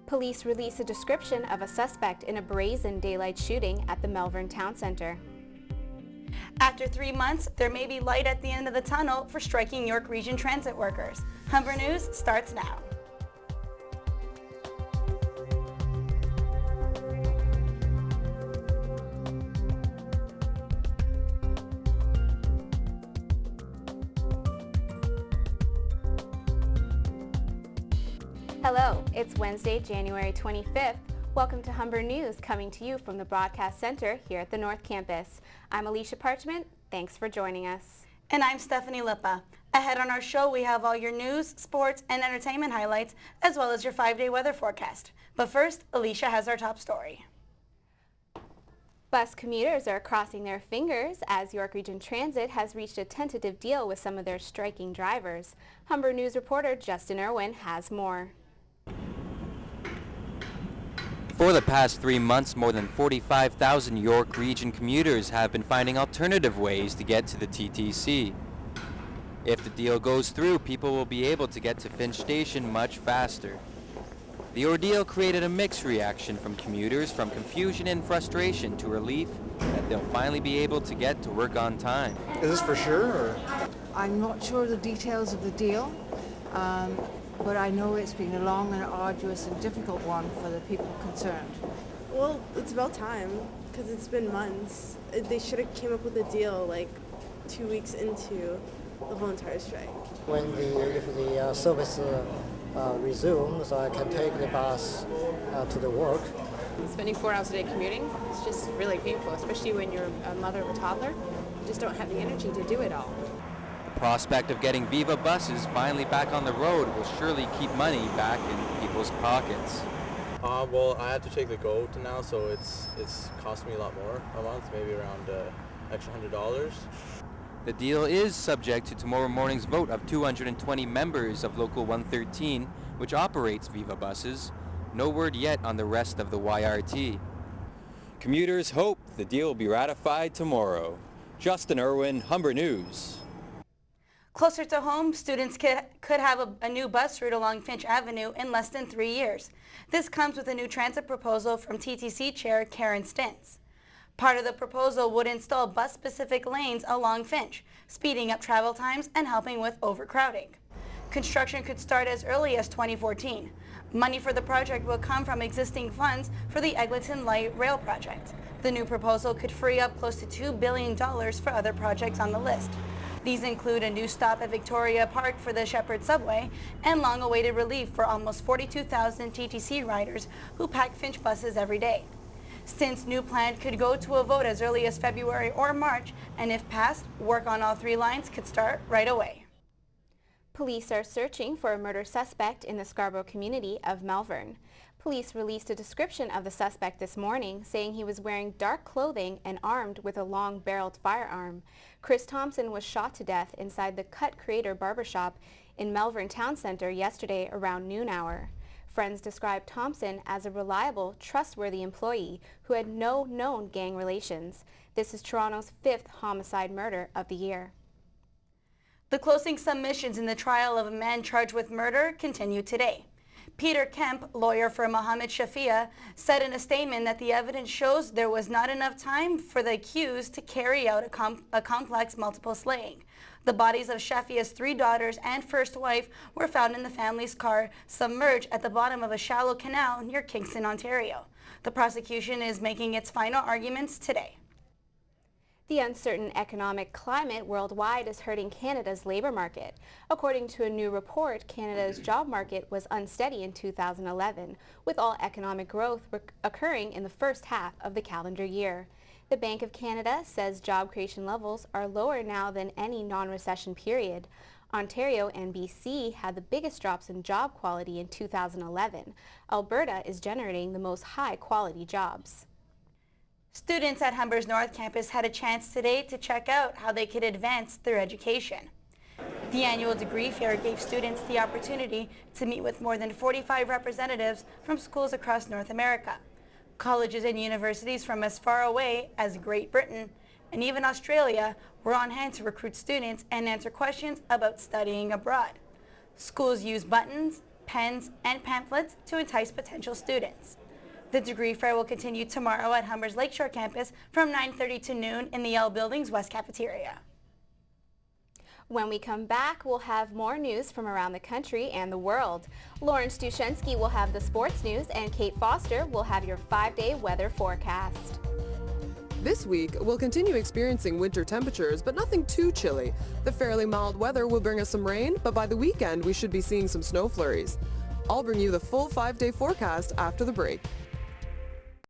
Police release a description of a suspect in a brazen daylight shooting at the Malvern Town Centre. After 3 months, there may be light at the end of the tunnel for striking York Region transit workers. Humber News starts now. Hello, it's Wednesday, January 25th. Welcome to Humber News, coming to you from the Broadcast Center here at the North Campus. I'm Alicia Parchment. Thanks for joining us. And I'm Stephanie Lippa. Ahead on our show, we have all your news, sports, and entertainment highlights, as well as your 5-day weather forecast. But first, Alicia has our top story. Bus commuters are crossing their fingers as York Region Transit has reached a tentative deal with some of their striking drivers. Humber News reporter Justin Irwin has more. For the past 3 months, more than 45,000 York Region commuters have been finding alternative ways to get to the TTC. If the deal goes through, people will be able to get to Finch Station much faster. The ordeal created a mixed reaction from commuters, from confusion and frustration to relief that they'll finally be able to get to work on time. Is this for sure? Or? I'm not sure the details of the deal. But I know it's been a long and arduous and difficult one for the people concerned. Well, it's about time, because it's been months. They should have came up with a deal like 2 weeks into the whole entire strike. If the service resumes, so I can take the bus to the work. Spending 4 hours a day commuting is just really painful, especially when you're a mother of a toddler. You just don't have the energy to do it all. The prospect of getting Viva buses finally back on the road will surely keep money back in people's pockets. Well, I have to take the GO to now, so it's cost me a lot more a month, maybe around extra $100. The deal is subject to tomorrow morning's vote of 220 members of Local 113, which operates Viva buses. No word yet on the rest of the YRT. Commuters hope the deal will be ratified tomorrow. Justin Irwin, Humber News. Closer to home, students could have a new bus route along Finch Avenue in less than 3 years. This comes with a new transit proposal from TTC Chair Karen Stintz. Part of the proposal would install bus-specific lanes along Finch, speeding up travel times and helping with overcrowding. Construction could start as early as 2014. Money for the project will come from existing funds for the Eglinton Light Rail project. The new proposal could free up close to $2 billion for other projects on the list. These include a new stop at Victoria Park for the Shepherd subway and long-awaited relief for almost 42,000 TTC riders who pack Finch buses every day. Stint's new plan could go to a vote as early as February or March, and if passed, work on all 3 lines could start right away. Police are searching for a murder suspect in the Scarborough community of Malvern. Police released a description of the suspect this morning, saying he was wearing dark clothing and armed with a long-barreled firearm. Chris Thompson was shot to death inside the Cut Creator barbershop in Malvern Town Centre yesterday around noon hour. Friends described Thompson as a reliable, trustworthy employee who had no known gang relations. This is Toronto's 5th homicide murder of the year. The closing submissions in the trial of a man charged with murder continue today. Peter Kemp, lawyer for Mohammed Shafia, said in a statement that the evidence shows there was not enough time for the accused to carry out a complex multiple slaying. The bodies of Shafia's 3 daughters and first wife were found in the family's car, submerged at the bottom of a shallow canal near Kingston, Ontario. The prosecution is making its final arguments today. The uncertain economic climate worldwide is hurting Canada's labour market. According to a new report, Canada's job market was unsteady in 2011, with all economic growth occurring in the first half of the calendar year. The Bank of Canada says job creation levels are lower now than any non-recession period. Ontario and BC had the biggest drops in job quality in 2011. Alberta is generating the most high-quality jobs. Students at Humber's North Campus had a chance today to check out how they could advance their education. The annual degree fair gave students the opportunity to meet with more than 45 representatives from schools across North America. Colleges and universities from as far away as Great Britain and even Australia were on hand to recruit students and answer questions about studying abroad. Schools use buttons, pens, and pamphlets to entice potential students. The degree fair will continue tomorrow at Humber's Lakeshore campus from 9:30 to noon in the Yale Building's West Cafeteria. When we come back, we'll have more news from around the country and the world. Lauren Stushensky will have the sports news, and Kate Foster will have your 5-day weather forecast. This week, we'll continue experiencing winter temperatures, but nothing too chilly. The fairly mild weather will bring us some rain, but by the weekend, we should be seeing some snow flurries. I'll bring you the full 5-day forecast after the break.